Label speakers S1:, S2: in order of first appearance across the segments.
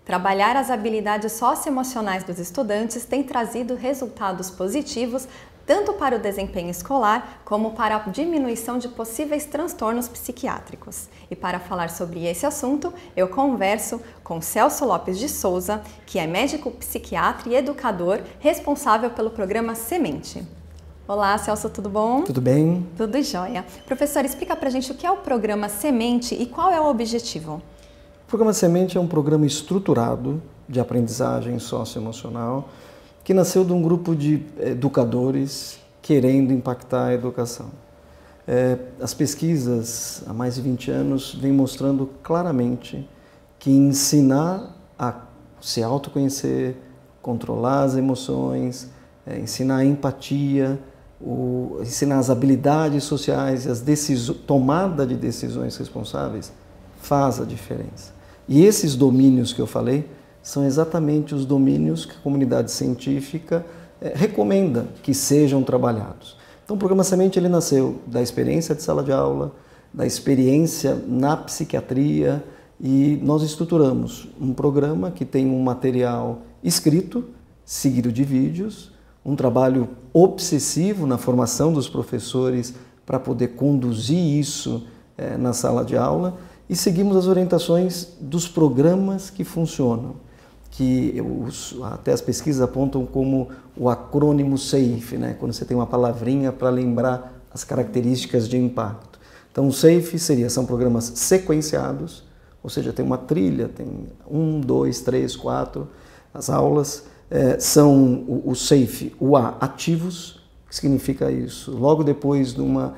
S1: Trabalhar as habilidades socioemocionais dos estudantes tem trazido resultados positivos tanto para o desempenho escolar como para a diminuição de possíveis transtornos psiquiátricos. E para falar sobre esse assunto, eu converso com Celso Lopes de Souza, que é médico psiquiatra e educador responsável pelo programa Semente. Olá, Celso, tudo bom?
S2: Tudo bem?
S1: Tudo jóia. Professor, explica pra gente o que é o programa Semente e qual é o objetivo.
S2: O programa Semente é um programa estruturado de aprendizagem socioemocional que nasceu de um grupo de educadores querendo impactar a educação. As pesquisas há mais de 20 anos vêm mostrando claramente que ensinar a se autoconhecer, controlar as emoções, ensinar a empatia, ensinar as habilidades sociais e a tomada de decisões responsáveis faz a diferença. E esses domínios que eu falei são exatamente os domínios que a comunidade científica recomenda que sejam trabalhados. Então o programa Semente ele nasceu da experiência de sala de aula, da experiência na psiquiatria e nós estruturamos um programa que tem um material escrito, seguido de vídeos, um trabalho obsessivo na formação dos professores para poder conduzir isso na sala de aula e seguimos as orientações dos programas que funcionam, que até as pesquisas apontam como o acrônimo SAFE, né? Quando você tem uma palavrinha para lembrar as características de impacto. Então o SAFE são programas sequenciados, ou seja, tem uma trilha, tem 1, 2, 3, 4, as aulas são o SAFE, o A, ativos, que significa isso. Logo depois de uma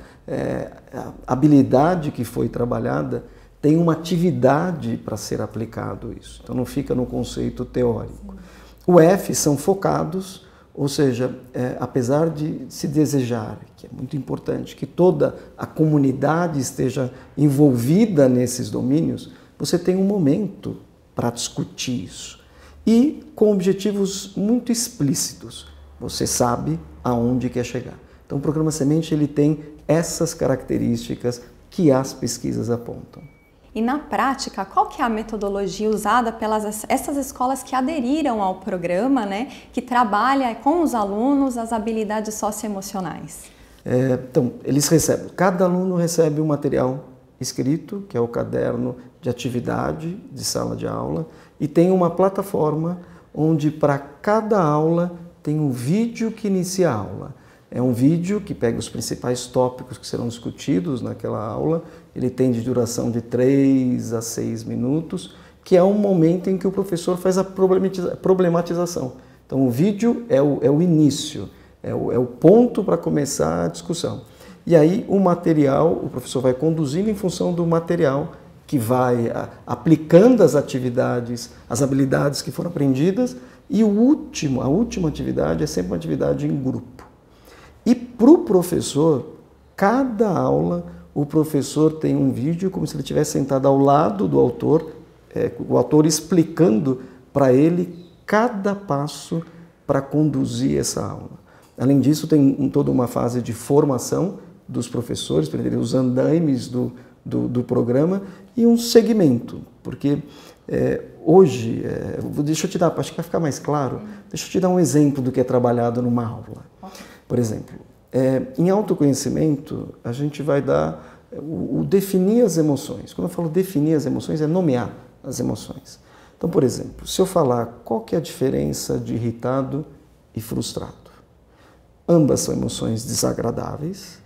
S2: habilidade que foi trabalhada, tem uma atividade para ser aplicado isso. Então não fica no conceito teórico. O F são focados, ou seja, apesar de se desejar, que é muito importante, que toda a comunidade esteja envolvida nesses domínios, você tem um momento para discutir isso. E com objetivos muito explícitos. Você sabe aonde quer chegar. Então o programa Semente ele tem essas características que as pesquisas apontam.
S1: E na prática, qual que é a metodologia usada pelas essas escolas que aderiram ao programa, né, que trabalha com os alunos as habilidades socioemocionais?
S2: Então, cada aluno recebe um material escrito, que é o caderno de atividade de sala de aula, e tem uma plataforma onde para cada aula tem um vídeo que inicia a aula. É um vídeo que pega os principais tópicos que serão discutidos naquela aula. Ele tem de duração de 3 a 6 minutos, que é um momento em que o professor faz a problematização. Então o vídeo é o início, é o ponto para começar a discussão. E aí o material, o professor vai conduzindo em função do material, que vai aplicando as atividades, as habilidades que foram aprendidas, e a última atividade é sempre uma atividade em grupo. E para o professor, cada aula, o professor tem um vídeo como se ele estivesse sentado ao lado do autor, o autor explicando para ele cada passo para conduzir essa aula. Além disso, tem toda uma fase de formação dos professores, para entender os andaimes do programa e um segmento, porque hoje, deixa eu te dar, acho que vai ficar mais claro, deixa eu te dar um exemplo do que é trabalhado numa aula. Por exemplo, em autoconhecimento, a gente vai dar o definir as emoções. Quando eu falo definir as emoções, é nomear as emoções. Então, por exemplo, se eu falar qual que é a diferença de irritado e frustrado. Ambas são emoções desagradáveis.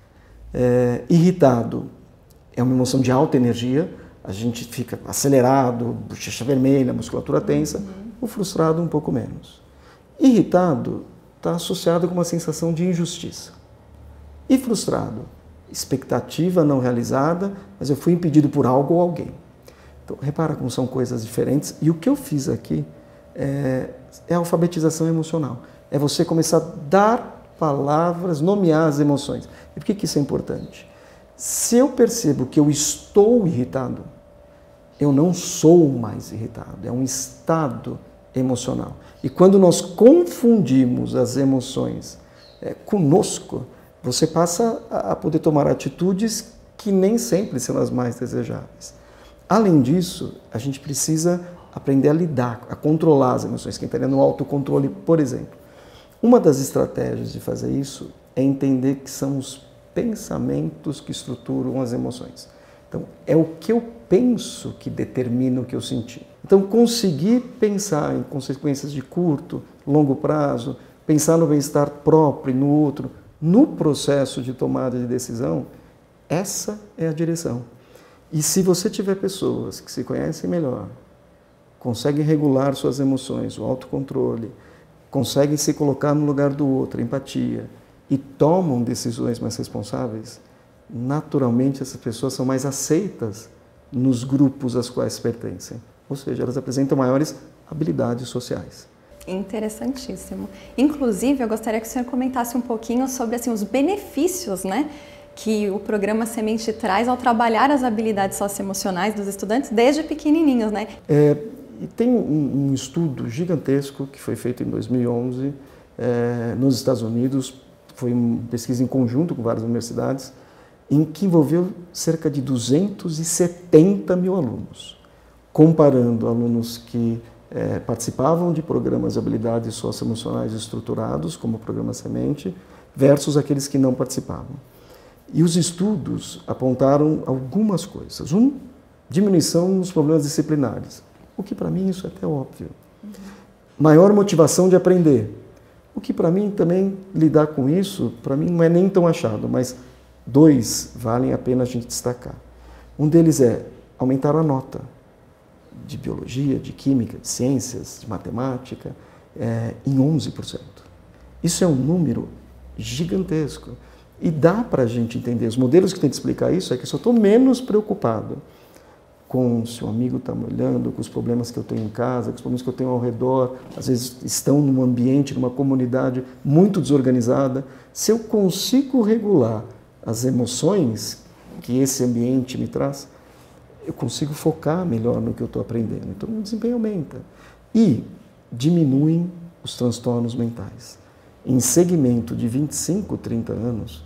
S2: Irritado é uma emoção de alta energia, a gente fica acelerado, bochecha vermelha, musculatura tensa. O frustrado um pouco menos. Irritado está associado com uma sensação de injustiça. E frustrado, expectativa não realizada, mas eu fui impedido por algo ou alguém. Então, repara como são coisas diferentes. E o que eu fiz aqui é a alfabetização emocional. É você começar a dar palavras, nomear as emoções. E por que isso é importante? Se eu percebo que eu estou irritado, eu não sou mais irritado. É um estado emocional. E quando nós confundimos as emoções conosco, você passa a poder tomar atitudes que nem sempre são as mais desejáveis. Além disso, a gente precisa aprender a lidar, a controlar as emoções, quem estaria no autocontrole, por exemplo. Uma das estratégias de fazer isso é entender que são os pensamentos que estruturam as emoções. Então, é o que eu penso que determina o que eu senti. Então, conseguir pensar em consequências de curto, longo prazo, pensar no bem-estar próprio e no outro, no processo de tomada de decisão, essa é a direção. E se você tiver pessoas que se conhecem melhor, conseguem regular suas emoções, o autocontrole, conseguem se colocar no lugar do outro, empatia, e tomam decisões mais responsáveis, naturalmente essas pessoas são mais aceitas nos grupos aos quais pertencem. Ou seja, elas apresentam maiores habilidades sociais.
S1: Interessantíssimo. Inclusive, eu gostaria que o senhor comentasse um pouquinho sobre os benefícios, né, que o programa Semente traz ao trabalhar as habilidades socioemocionais dos estudantes desde pequenininhos, né?
S2: E tem um estudo gigantesco que foi feito em 2011 nos Estados Unidos, foi uma pesquisa em conjunto com várias universidades, em que envolveu cerca de 270 mil alunos, comparando alunos que participavam de programas de habilidades socioemocionais estruturados, como o programa Semente, versus aqueles que não participavam. E os estudos apontaram algumas coisas. Diminuição nos problemas disciplinares, o que para mim isso é até óbvio. Maior motivação de aprender, o que para mim também lidar com isso, para mim não é nem tão achado, mas 2 valem a pena a gente destacar. Um deles é aumentar a nota de biologia, de química, de ciências, de matemática, em 11%. Isso é um número gigantesco. E dá para a gente entender, os modelos que tentam explicar isso é que se eu estou menos preocupado com se o amigo está me olhando, com os problemas que eu tenho em casa, com os problemas que eu tenho ao redor, às vezes estão num ambiente, numa comunidade muito desorganizada, se eu consigo regular as emoções que esse ambiente me traz, eu consigo focar melhor no que eu estou aprendendo. Então o desempenho aumenta. E diminuem os transtornos mentais. Em segmento de 25, 30 anos,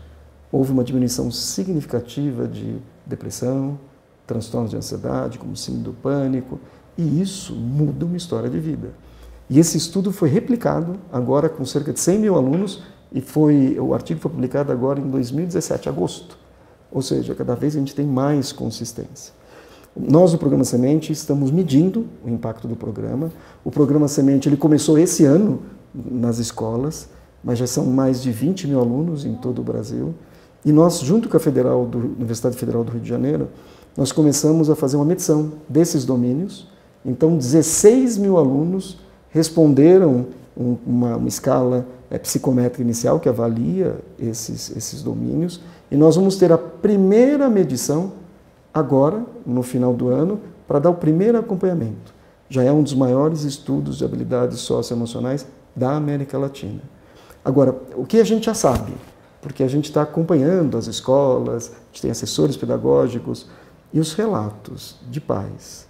S2: houve uma diminuição significativa de depressão, transtornos de ansiedade, como síndrome do pânico, e isso muda uma história de vida. E esse estudo foi replicado agora com cerca de 100 mil alunos, e o artigo foi publicado agora em 2017, agosto. Ou seja, cada vez a gente tem mais consistência. Nós, no Programa Semente, estamos medindo o impacto do programa. O Programa Semente ele começou esse ano nas escolas, mas já são mais de 20 mil alunos em todo o Brasil. E nós, junto com a Universidade Federal do Rio de Janeiro, nós começamos a fazer uma medição desses domínios. Então, 16 mil alunos responderam uma escala psicométrica inicial que avalia esses domínios. E nós vamos ter a primeira medição agora, no final do ano, para dar o primeiro acompanhamento. Já é um dos maiores estudos de habilidades socioemocionais da América Latina. Agora, o que a gente já sabe, porque a gente está acompanhando as escolas, a gente tem assessores pedagógicos, e os relatos de pais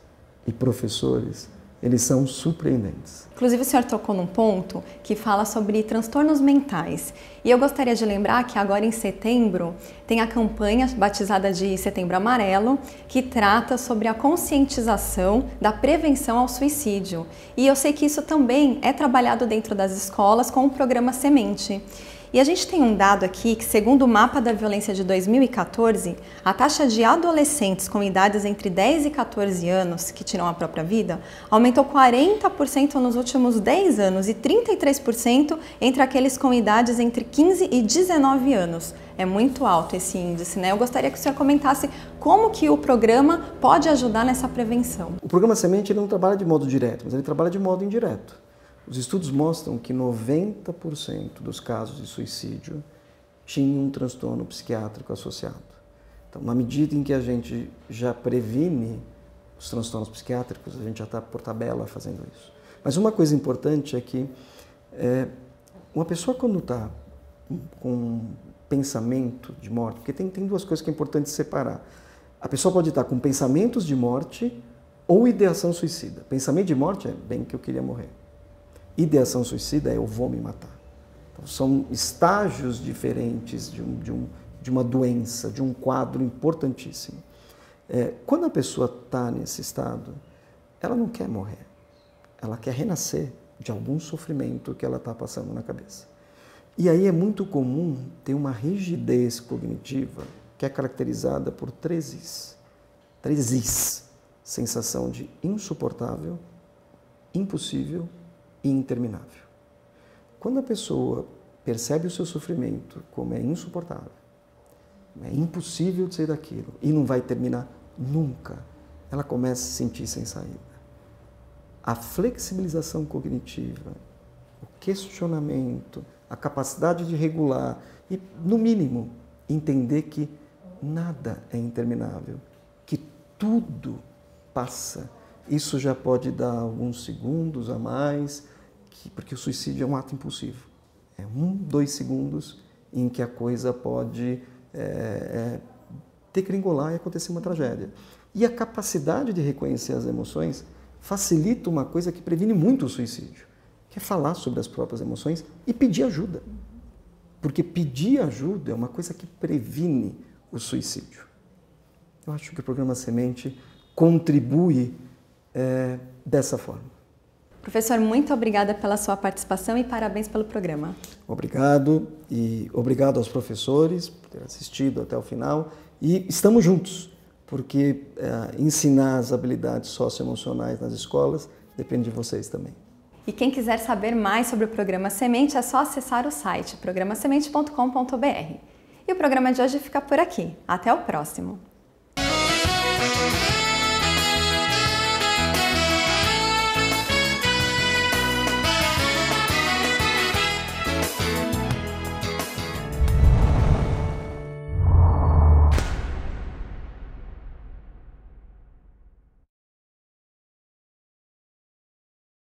S2: e professores, eles são surpreendentes.
S1: Inclusive, o senhor tocou num ponto que fala sobre transtornos mentais. E eu gostaria de lembrar que agora em setembro tem a campanha batizada de Setembro Amarelo, que trata sobre a conscientização da prevenção ao suicídio. E eu sei que isso também é trabalhado dentro das escolas com o programa Semente. E a gente tem um dado aqui que, segundo o Mapa da Violência de 2014, a taxa de adolescentes com idades entre 10 e 14 anos que tiram a própria vida aumentou 40% nos últimos 10 anos e 33% entre aqueles com idades entre 15 e 19 anos. É muito alto esse índice, né? Eu gostaria que o senhor comentasse como que o programa pode ajudar nessa prevenção.
S2: O programa Semente ele não trabalha de modo direto, mas ele trabalha de modo indireto. Os estudos mostram que 90% dos casos de suicídio tinham um transtorno psiquiátrico associado. Então, na medida em que a gente já previne os transtornos psiquiátricos, a gente já está por tabela fazendo isso. Mas uma coisa importante é que uma pessoa quando está com pensamento de morte, porque tem duas coisas que é importante separar. A pessoa pode estar com pensamentos de morte ou ideação suicida. Pensamento de morte é bem que eu queria morrer. Ideação suicida é eu vou me matar. Então, são estágios diferentes de uma doença, de um quadro importantíssimo. Quando a pessoa está nesse estado, ela não quer morrer. ela quer renascer de algum sofrimento que ela está passando na cabeça. E aí é muito comum ter uma rigidez cognitiva que é caracterizada por 3 Is. 3 Is. Sensação de insuportável, impossível e interminável. Quando a pessoa percebe o seu sofrimento como é insuportável, é impossível de sair daquilo e não vai terminar nunca, ela começa a se sentir sem saída. A flexibilização cognitiva, o questionamento, a capacidade de regular e, no mínimo, entender que nada é interminável, que tudo passa. Isso já pode dar alguns segundos a mais, porque o suicídio é um ato impulsivo. É 1, 2 segundos em que a coisa pode degringolar e acontecer uma tragédia. E a capacidade de reconhecer as emoções facilita uma coisa que previne muito o suicídio, que é falar sobre as próprias emoções e pedir ajuda. Porque pedir ajuda é uma coisa que previne o suicídio. Eu acho que o programa Semente contribui dessa forma.
S1: Professor, muito obrigada pela sua participação e parabéns pelo programa.
S2: Obrigado e obrigado aos professores por ter assistido até o final. E estamos juntos, porque ensinar as habilidades socioemocionais nas escolas depende de vocês também.
S1: E quem quiser saber mais sobre o programa Semente é só acessar o site programasemente.com.br. E o programa de hoje fica por aqui. Até o próximo!